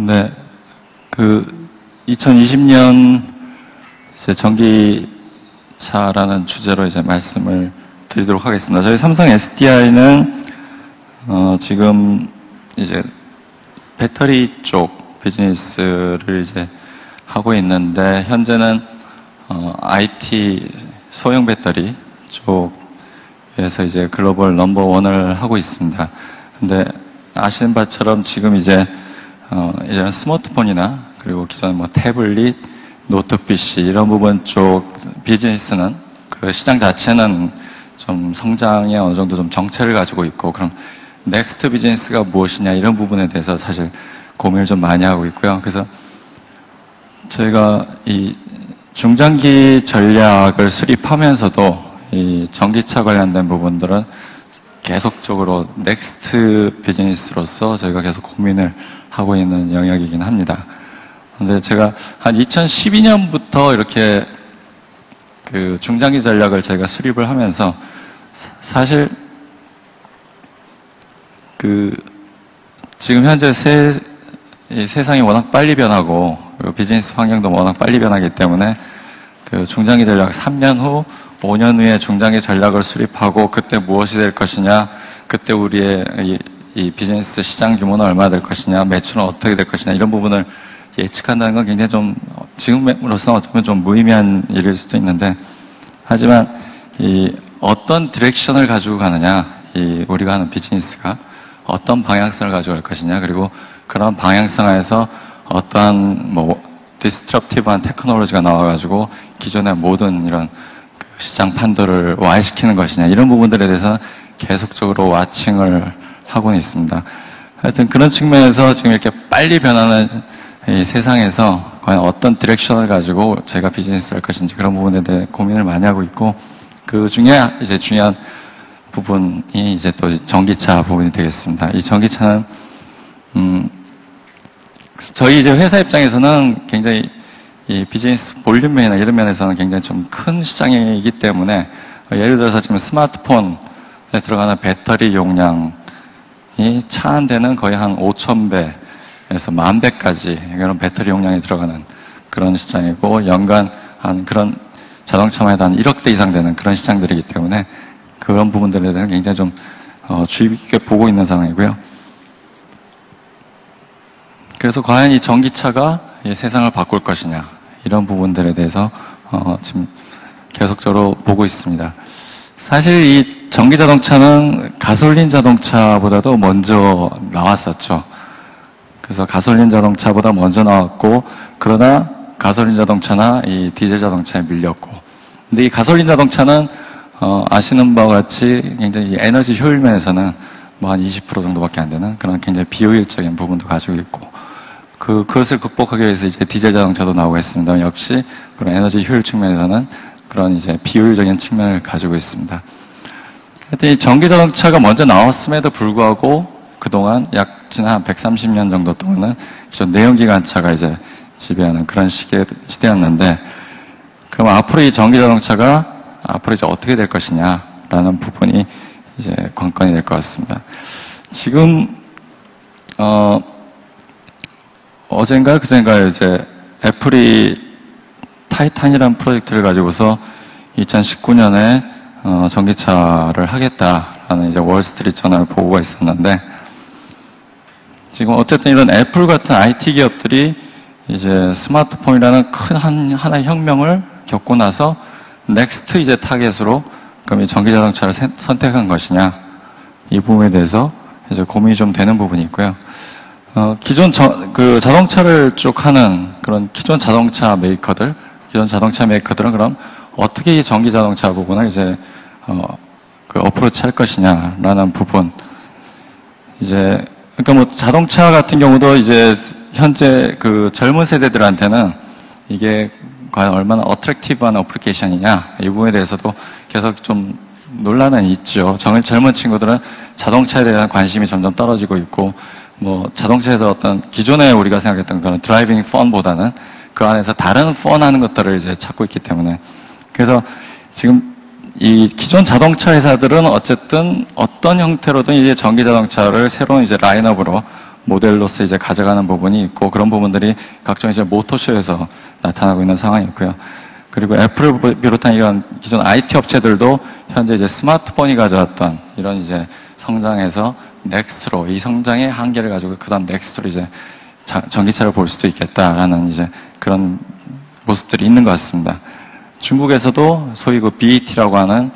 네, 2020년 전기차라는 주제로 이제 말씀을 드리도록 하겠습니다. 저희 삼성 SDI는 지금 이제 배터리 쪽 비즈니스를 이제 하고 있는데, 현재는 IT 소형 배터리 쪽에서 이제 글로벌 넘버 원을 하고 있습니다. 근데 아시는 바처럼 지금 이제 예전 스마트폰이나 그리고 기존 뭐 태블릿, 노트 PC 이런 부분 쪽 비즈니스는 그 시장 자체는 좀 성장에 어느 정도 좀 정체를 가지고 있고, 그럼 넥스트 비즈니스가 무엇이냐 이런 부분에 대해서 사실 고민을 좀 많이 하고 있고요. 그래서 저희가 이 중장기 전략을 수립하면서도 이 전기차 관련된 부분들은 계속적으로 넥스트 비즈니스로서 저희가 계속 고민을 하고 있는 영역이긴 합니다. 근데 제가 한 2012년부터 이렇게 그 중장기 전략을 저희가 수립을 하면서 사실 지금 현재 세상이 워낙 빨리 변하고 비즈니스 환경도 워낙 빨리 변하기 때문에 그 중장기 전략 3년 후, 5년 후에 중장기 전략을 수립하고 그때 무엇이 될 것이냐, 그때 우리의 이 비즈니스 시장 규모는 얼마나 될 것이냐, 매출은 어떻게 될 것이냐 이런 부분을 예측한다는 건 굉장히 좀 지금으로서는 어쩌면 좀 무의미한 일일 수도 있는데, 하지만 이 어떤 디렉션을 가지고 가느냐, 이 우리가 하는 비즈니스가 어떤 방향성을 가지고 갈 것이냐, 그리고 그런 방향성에서 어떠한 뭐 디스트럽티브한 테크놀로지가 나와가지고 기존의 모든 이런 시장 판도를 와해시키는 것이냐 이런 부분들에 대해서 계속적으로 와칭을 하고는 있습니다. 하여튼 그런 측면에서 지금 이렇게 빨리 변하는 이 세상에서 과연 어떤 디렉션을 가지고 제가 비즈니스를 할 것인지 그런 부분에 대해 고민을 많이 하고 있고, 그 중에 이제 중요한 부분이 이제 또 전기차 부분이 되겠습니다. 이 전기차는 저희 이제 회사 입장에서는 굉장히 이 비즈니스 볼륨 면이나 이런 면에서는 굉장히 좀 큰 시장이기 때문에, 예를 들어서 지금 스마트폰에 들어가는 배터리 용량이 차 한 대는 거의 한 5,000배에서 10,000배까지 이런 배터리 용량이 들어가는 그런 시장이고, 연간 한 그런 자동차만 해도 한 1억 대 이상 되는 그런 시장들이기 때문에 그런 부분들에 대해서 굉장히 좀 주의 깊게 보고 있는 상황이고요. 그래서 과연 이 전기차가 이 세상을 바꿀 것이냐 이런 부분들에 대해서 지금 계속적으로 보고 있습니다. 사실 이 전기 자동차는 가솔린 자동차보다도 먼저 나왔었죠. 그래서 가솔린 자동차보다 먼저 나왔고, 그러나 가솔린 자동차나 이 디젤 자동차에 밀렸고, 근데 이 가솔린 자동차는 아시는 바와 같이 굉장히 에너지 효율 면에서는 뭐 한 20% 정도밖에 안 되는 그런 굉장히 비효율적인 부분도 가지고 있고, 그것을 극복하기 위해서 이제 디젤 자동차도 나오고 있습니다. 역시 그런 에너지 효율 측면에서는 그런 이제 비효율적인 측면을 가지고 있습니다. 하여튼 이 전기 자동차가 먼저 나왔음에도 불구하고 그동안 약 지난 한 130년 정도 동안은 기존 내연기관차가 이제 지배하는 그런 시대였는데, 그럼 앞으로 이 전기 자동차가 앞으로 이제 어떻게 될 것이냐라는 부분이 이제 관건이 될 것 같습니다. 지금 어젠가 그젠가요, 이제 애플이 타이탄이라는 프로젝트를 가지고서 2019년에 전기차를 하겠다라는 이제 월스트리트 저널 보고가 있었는데, 지금 어쨌든 이런 애플 같은 IT 기업들이 이제 스마트폰이라는 큰 하나의 혁명을 겪고 나서 넥스트 이제 타겟으로 그럼 이 전기 자동차를 선택한 것이냐, 이 부분에 대해서 이제 고민이 좀 되는 부분이 있고요. 기존 자동차를 쭉 하는 그런 기존 자동차 메이커들은 그럼 어떻게 이 전기 자동차 부분을 이제 어프로치 할 것이냐라는 부분. 이제 그러니까 뭐 자동차 같은 경우도 이제 현재 그 젊은 세대들한테는 이게 과연 얼마나 어트랙티브한 어플리케이션이냐, 이 부분에 대해서도 계속 좀 논란은 있죠. 젊은 친구들은 자동차에 대한 관심이 점점 떨어지고 있고, 뭐 자동차에서 어떤 기존에 우리가 생각했던 그런 드라이빙 펀보다는 그 안에서 다른 펀하는 것들을 이제 찾고 있기 때문에, 그래서 지금 이 기존 자동차 회사들은 어쨌든 어떤 형태로든 이제 전기 자동차를 새로운 이제 라인업으로 모델로서 이제 가져가는 부분이 있고, 그런 부분들이 각종 이제 모터쇼에서 나타나고 있는 상황이 있고요. 그리고 애플을 비롯한 이런 기존 IT 업체들도 현재 이제 스마트폰이 가져왔던 이런 이제 성장에서 넥스트로, 이 성장의 한계를 가지고 그다음 넥스트로 이제 전기차를 볼 수도 있겠다라는 이제 그런 모습들이 있는 것 같습니다. 중국에서도 소위 그 BAT라고 하는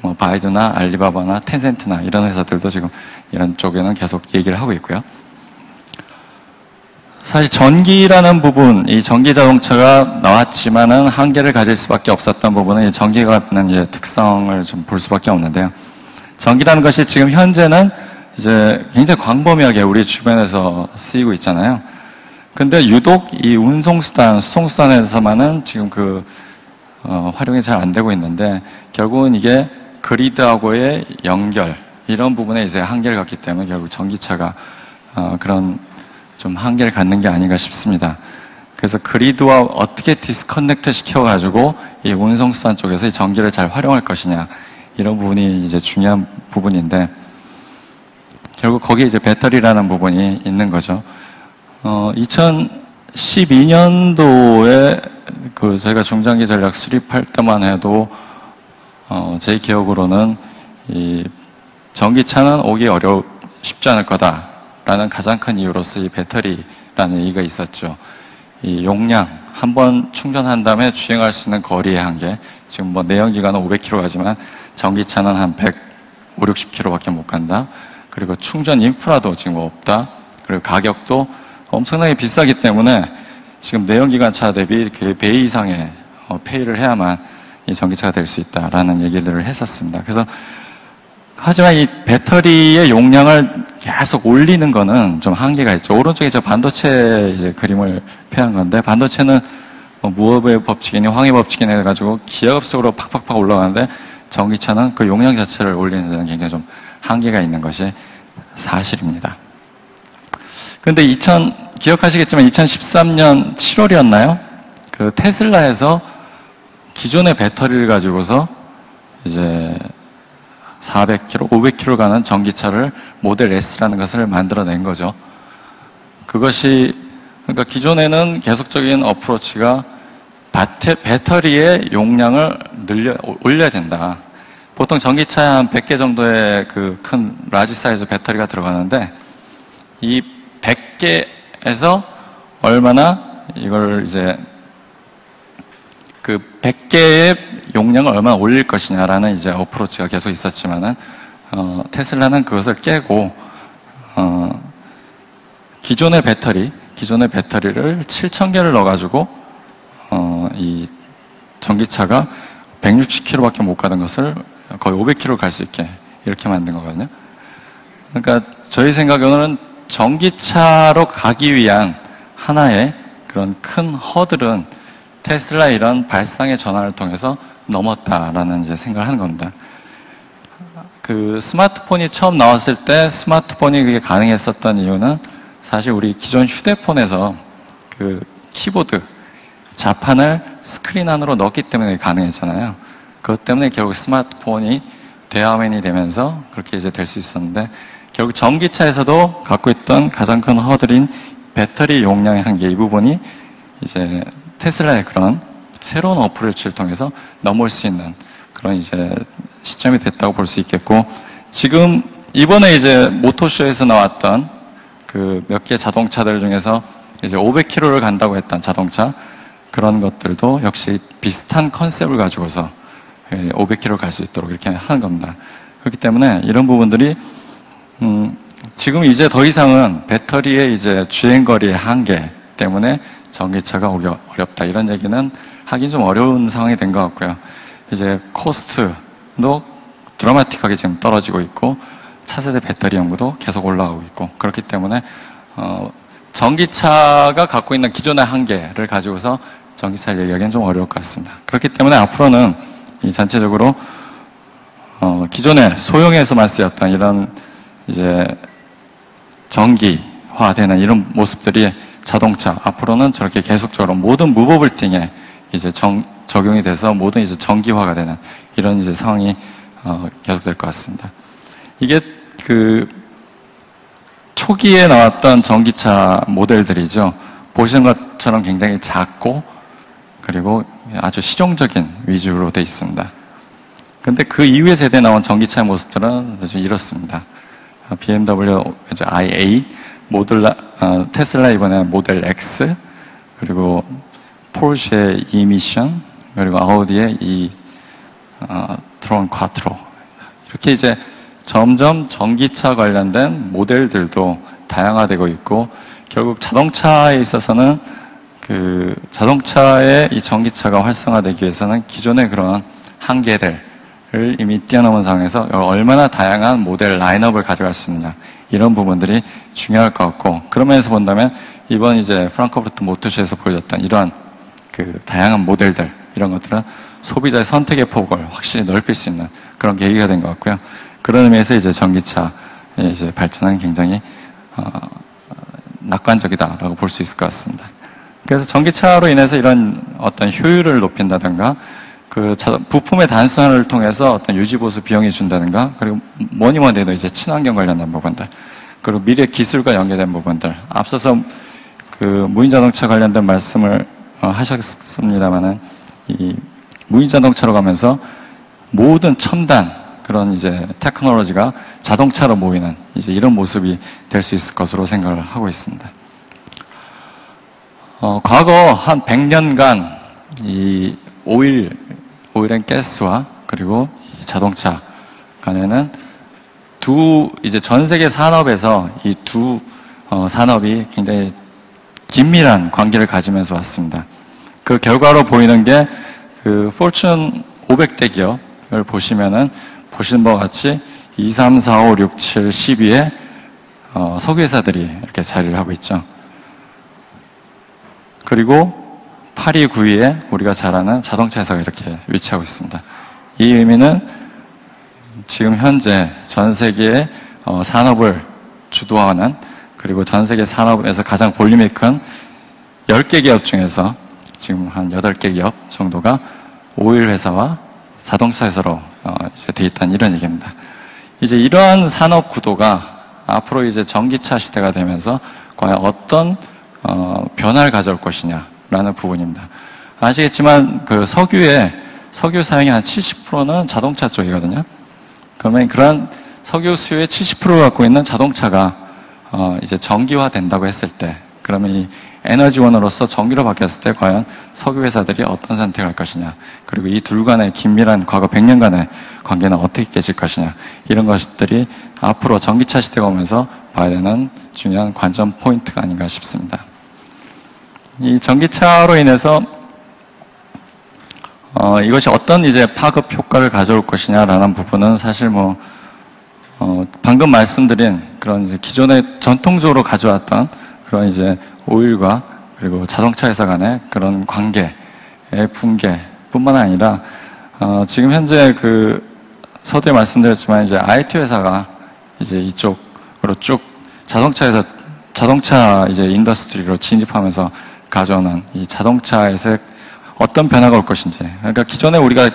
뭐 바이두나 알리바바나 텐센트나 이런 회사들도 지금 이런 쪽에는 계속 얘기를 하고 있고요. 사실 전기라는 부분, 이 전기 자동차가 나왔지만은 한계를 가질 수밖에 없었던 부분은 이 전기가 갖는 이제 특성을 좀 볼 수밖에 없는데요. 전기라는 것이 지금 현재는 이제 굉장히 광범위하게 우리 주변에서 쓰이고 있잖아요. 근데 유독 이 운송수단, 수송수단에서만은 지금 활용이 잘 안 되고 있는데, 결국은 이게 그리드하고의 연결, 이런 부분에 이제 한계를 갖기 때문에 결국 전기차가 그런 좀 한계를 갖는 게 아닌가 싶습니다. 그래서 그리드와 어떻게 디스커넥트 시켜가지고 이 운송수단 쪽에서 이 전기를 잘 활용할 것이냐, 이런 부분이 이제 중요한 부분인데, 결국 거기에 이제 배터리라는 부분이 있는 거죠. 2012년도에 저희가 중장기 전략 수립할 때만 해도 제 기억으로는 이 전기차는 오기 쉽지 않을 거다라는 가장 큰 이유로서 이 배터리라는 얘기가 있었죠. 이 용량, 한번 충전한 다음에 주행할 수 있는 거리의 한계, 지금 뭐 내연기관은 500km 가지만 전기차는 한 150-60km밖에 못 간다. 그리고 충전 인프라도 지금 없다. 그리고 가격도 엄청나게 비싸기 때문에 지금 내연기관 차 대비 이렇게 배 이상의 페이를 해야만 이 전기차가 될 수 있다라는 얘기들을 했었습니다. 그래서 하지만 이 배터리의 용량을 계속 올리는 거는 좀 한계가 있죠. 오른쪽에 저 반도체 이제 그림을 표한 건데, 반도체는 뭐 무어의 법칙이니 황해 법칙이니 해가지고 기하급수로 팍팍팍 올라가는데, 전기차는 그 용량 자체를 올리는 데는 굉장히 좀 한계가 있는 것이 사실입니다. 근데 기억하시겠지만 2013년 7월이었나요? 그 테슬라에서 기존의 배터리를 가지고서 이제 400km, 500km 가는 전기차를 모델 S라는 것을 만들어낸 거죠. 그러니까 기존에는 계속적인 어프로치가 배터리의 용량을 올려야 된다. 보통 전기차에 한 100개 정도의 그 큰 라지 사이즈 배터리가 들어가는데, 이 100개에서 얼마나 이걸 이제 그 100개의 용량을 얼마나 올릴 것이냐라는 이제 어프로치가 계속 있었지만은, 테슬라는 그것을 깨고, 기존의 배터리를 7,000개를 넣어가지고, 이 전기차가 160km밖에 못 가는 것을 거의 500km 갈 수 있게 이렇게 만든 거거든요. 그러니까 저희 생각으로는 전기차로 가기 위한 하나의 그런 큰 허들은 테슬라의 이런 발상의 전환을 통해서 넘었다라는 이제 생각을 하는 겁니다. 그 스마트폰이 처음 나왔을 때 스마트폰이 그게 가능했었던 이유는 사실 우리 기존 휴대폰에서 그 키보드, 자판을 스크린 안으로 넣었기 때문에 가능했잖아요. 그것 때문에 결국 스마트폰이 대화면이 되면서 그렇게 이제 될 수 있었는데, 결국 전기차에서도 갖고 있던 가장 큰 허들인 배터리 용량의 한계, 이 부분이 이제 테슬라의 그런 새로운 어프로치를 통해서 넘을 수 있는 그런 이제 시점이 됐다고 볼 수 있겠고, 지금 이번에 이제 모터쇼에서 나왔던 그 몇 개 자동차들 중에서 이제 500km를 간다고 했던 자동차, 그런 것들도 역시 비슷한 컨셉을 가지고서 500km 갈 수 있도록 이렇게 하는 겁니다. 그렇기 때문에 이런 부분들이 지금 이제 더 이상은 배터리의 이제 주행거리의 한계 때문에 전기차가 오기 어렵다, 이런 얘기는 하긴 좀 어려운 상황이 된 것 같고요. 이제 코스트도 드라마틱하게 지금 떨어지고 있고, 차세대 배터리 연구도 계속 올라가고 있고, 그렇기 때문에 전기차가 갖고 있는 기존의 한계를 가지고서 전기차를 얘기하기는 좀 어려울 것 같습니다. 그렇기 때문에 앞으로는 이 전체적으로 기존에 소형에서만 쓰였던 이런 이제 전기화되는 이런 모습들이 자동차, 앞으로는 저렇게 계속적으로 모든 무버블팅에 이제 적용이 돼서 모든 이제 전기화가 되는 이런 이제 상황이 계속될 것 같습니다. 이게 초기에 나왔던 전기차 모델들이죠. 보시는 것처럼 굉장히 작고 그리고 아주 실용적인 위주로 되어 있습니다. 근데 그 이후의 세대에 나온 전기차의 모습들은 아주 이렇습니다. BMW 이제 IA, 테슬라 이번에 모델 X, 그리고 포르쉐의 이미션, 그리고 아우디의 이 트론 콰트로. 이렇게 이제 점점 전기차 관련된 모델들도 다양화되고 있고, 결국 자동차에 있어서는 그 자동차의 이 전기차가 활성화되기 위해서는 기존의 그런 한계들을 이미 뛰어넘은 상황에서 얼마나 다양한 모델 라인업을 가져갈 수 있느냐, 이런 부분들이 중요할 것 같고, 그런 면에서 본다면 이번 이제 프랑크푸르트 모터쇼에서 보여줬던 이러한 그 다양한 모델들, 이런 것들은 소비자의 선택의 폭을 확실히 넓힐 수 있는 그런 계기가 된 것 같고요. 그런 의미에서 이제 전기차의 이제 발전은 굉장히 낙관적이다라고 볼 수 있을 것 같습니다. 그래서 전기차로 인해서 이런 어떤 효율을 높인다든가, 그 부품의 단순화를 통해서 어떤 유지보수 비용이 준다든가, 그리고 뭐니 해도 이제 친환경 관련된 부분들, 그리고 미래 기술과 연계된 부분들, 앞서서 그 무인자동차 관련된 말씀을 하셨습니다만은, 이 무인자동차로 가면서 모든 첨단 그런 이제 테크놀로지가 자동차로 모이는 이제 이런 모습이 될 수 있을 것으로 생각을 하고 있습니다. 과거 한 100년간 이 오일 앤 가스와 그리고 자동차 간에는 이제 전 세계 산업에서 이 두 산업이 굉장히 긴밀한 관계를 가지면서 왔습니다. 그 결과로 보이는 게 그 포춘 500대 기업을 보시면은 보시는 바와 같이 2, 3, 4, 5, 6, 7, 12에 석유 회사들이 이렇게 자리를 하고 있죠. 그리고 8위, 9위에 우리가 잘 아는 자동차 회사가 이렇게 위치하고 있습니다. 이 의미는 지금 현재 전 세계의 산업을 주도하는, 그리고 전 세계 산업에서 가장 볼륨이 큰 10개 기업 중에서 지금 한 8개 기업 정도가 오일 회사와 자동차 회사로 이제 돼 있다는 이런 얘기입니다. 이제 이러한 산업 구도가 앞으로 이제 전기차 시대가 되면서 과연 어떤 변화를 가져올 것이냐라는 부분입니다. 아시겠지만 그 석유 사용의 한 70%는 자동차 쪽이거든요. 그러면 그런 석유 수요의 70%를 갖고 있는 자동차가 이제 전기화 된다고 했을 때, 그러면 이 에너지원으로서 전기로 바뀌었을 때 과연 석유 회사들이 어떤 선택을 할 것이냐, 그리고 이 둘 간의 긴밀한 과거 100년간의 관계는 어떻게 깨질 것이냐, 이런 것들이 앞으로 전기차 시대가 오면서 봐야 되는 중요한 관전 포인트가 아닌가 싶습니다. 이 전기차로 인해서 이것이 어떤 이제 파급 효과를 가져올 것이냐라는 부분은 사실 방금 말씀드린 그런 이제 기존에 전통적으로 가져왔던 그런 이제 오일과 그리고 자동차 회사 간의 그런 관계의 붕괴뿐만 아니라 지금 현재 그 서두에 말씀드렸지만 이제 IT 회사가 이제 이쪽으로 쭉 자동차 이제 인더스트리로 진입하면서 가져오는 이 자동차에서 어떤 변화가 올 것인지. 그러니까 기존에 우리가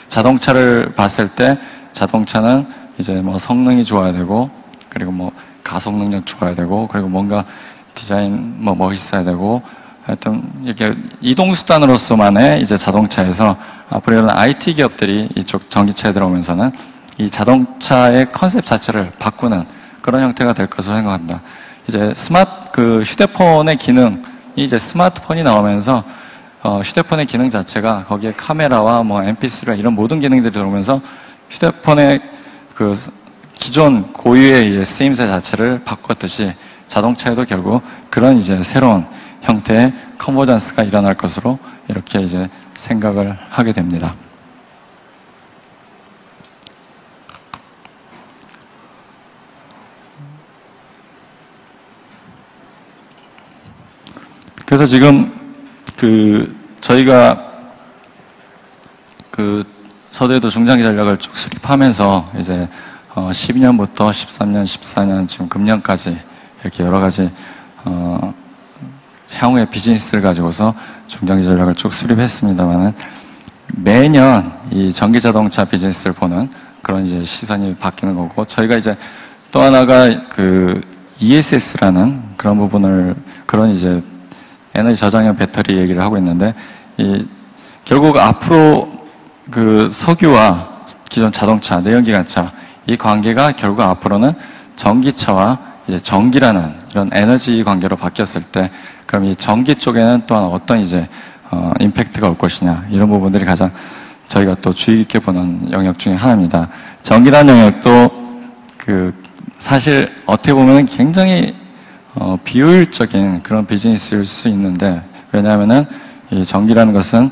자동차를 봤을 때 자동차는 이제 성능이 좋아야 되고, 그리고 가속 능력 좋아야 되고, 그리고 뭔가 디자인 멋있어야 되고, 하여튼 이렇게 이동 수단으로서만의 이제 자동차에서 앞으로 이런 IT 기업들이 이쪽 전기차에 들어오면서는 이 자동차의 컨셉 자체를 바꾸는 그런 형태가 될 것으로 생각합니다. 이제 휴대폰의 기능이 이제 스마트폰이 나오면서 휴대폰의 기능 자체가 거기에 카메라와 MP3와 이런 모든 기능들이 들어오면서 휴대폰의 그 기존 고유의 이제 쓰임새 자체를 바꿨듯이 자동차에도 결국 그런 이제 새로운 형태의 컨버전스가 일어날 것으로 이렇게 이제 생각을 하게 됩니다. 그래서 지금 저희가 서대도 중장기 전략을 쭉 수립하면서 이제 12년부터 13년, 14년, 지금 금년까지 이렇게 여러 가지 향후의 비즈니스를 가지고서 중장기 전략을 쭉 수립했습니다만은 매년 이 전기자동차 비즈니스를 보는 그런 이제 시선이 바뀌는 거고, 저희가 이제 또 하나가 ESS라는 그런 부분을, 그런 이제 에너지 저장형 배터리 얘기를 하고 있는데, 결국 앞으로 그 석유와 기존 자동차, 내연기관차, 이 관계가 결국 앞으로는 전기차와 이제 전기라는 이런 에너지 관계로 바뀌었을 때, 그럼 이 전기 쪽에는 또한 어떤 이제 임팩트가 올 것이냐, 이런 부분들이 가장 저희가 또 주의 깊게 보는 영역 중에 하나입니다. 전기라는 영역도 사실 어떻게 보면 굉장히 비효율적인 그런 비즈니스일 수 있는데, 왜냐하면은 이 전기라는 것은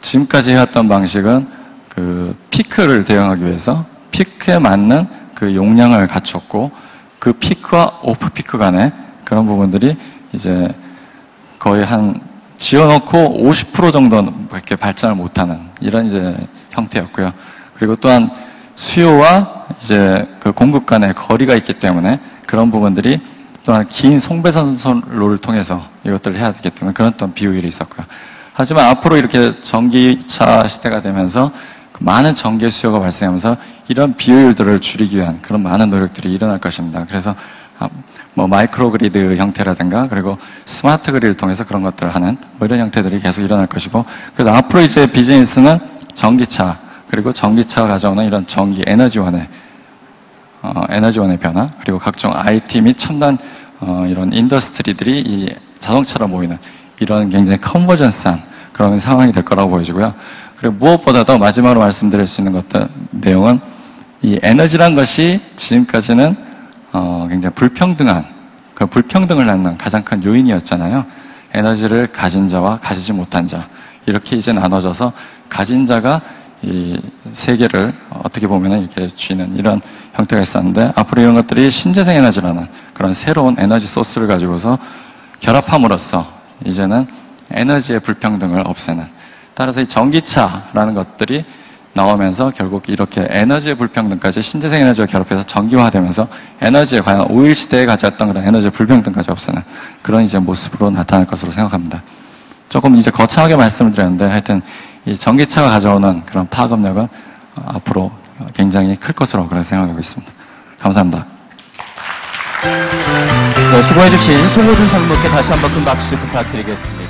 지금까지 해왔던 방식은 그 피크를 대응하기 위해서 피크에 맞는 그 용량을 갖췄고, 그 피크와 오프 피크 간의 그런 부분들이 이제 거의 한 지어놓고 50% 정도밖에 발전을 못하는 이런 이제 형태였고요. 그리고 또한 수요와 이제 그 공급 간의 거리가 있기 때문에 그런 부분들이 또한 긴 송배선로를 통해서 이것들을 해야 되기 때문에 그런 어떤 비효율이 있었고요. 하지만 앞으로 이렇게 전기차 시대가 되면서 많은 전기 수요가 발생하면서 이런 비효율들을 줄이기 위한 그런 많은 노력들이 일어날 것입니다. 그래서 뭐 마이크로 그리드 형태라든가, 그리고 스마트 그리드를 통해서 그런 것들을 하는 뭐 이런 형태들이 계속 일어날 것이고, 그래서 앞으로 이제 비즈니스는 전기차, 그리고 전기차가 가져오는 이런 전기 에너지원의 변화, 그리고 각종 IT 및 첨단 이런 인더스트리들이 이 자동차로 모이는 이런 굉장히 컨버전스한 그런 상황이 될 거라고 보여지고요. 그리고 무엇보다도 마지막으로 말씀드릴 수 있는 내용은 이 에너지란 것이 지금까지는 굉장히 불평등한, 그 불평등을 낳는 가장 큰 요인이었잖아요. 에너지를 가진 자와 가지지 못한 자, 이렇게 이제 나눠져서 가진 자가 이 세계를 어떻게 보면 이렇게 쥐는 이런 형태가 있었는데, 앞으로 이런 것들이 신재생 에너지라는 그런 새로운 에너지 소스를 가지고서 결합함으로써 이제는 에너지의 불평등을 없애는, 따라서 이 전기차라는 것들이 나오면서 결국 이렇게 에너지의 불평등까지 신재생 에너지와 결합해서 전기화되면서 에너지에 과연 오일 시대에 가졌던 그런 에너지 불평등까지 없애는 그런 이제 모습으로 나타날 것으로 생각합니다. 조금 이제 거창하게 말씀을 드렸는데, 하여튼 이 전기차가 가져오는 그런 파급력은 앞으로 굉장히 클 것으로 그렇게 생각하고 있습니다. 감사합니다. 네, 수고해주신 송호준 상무께 다시 한번 큰 박수 부탁드리겠습니다.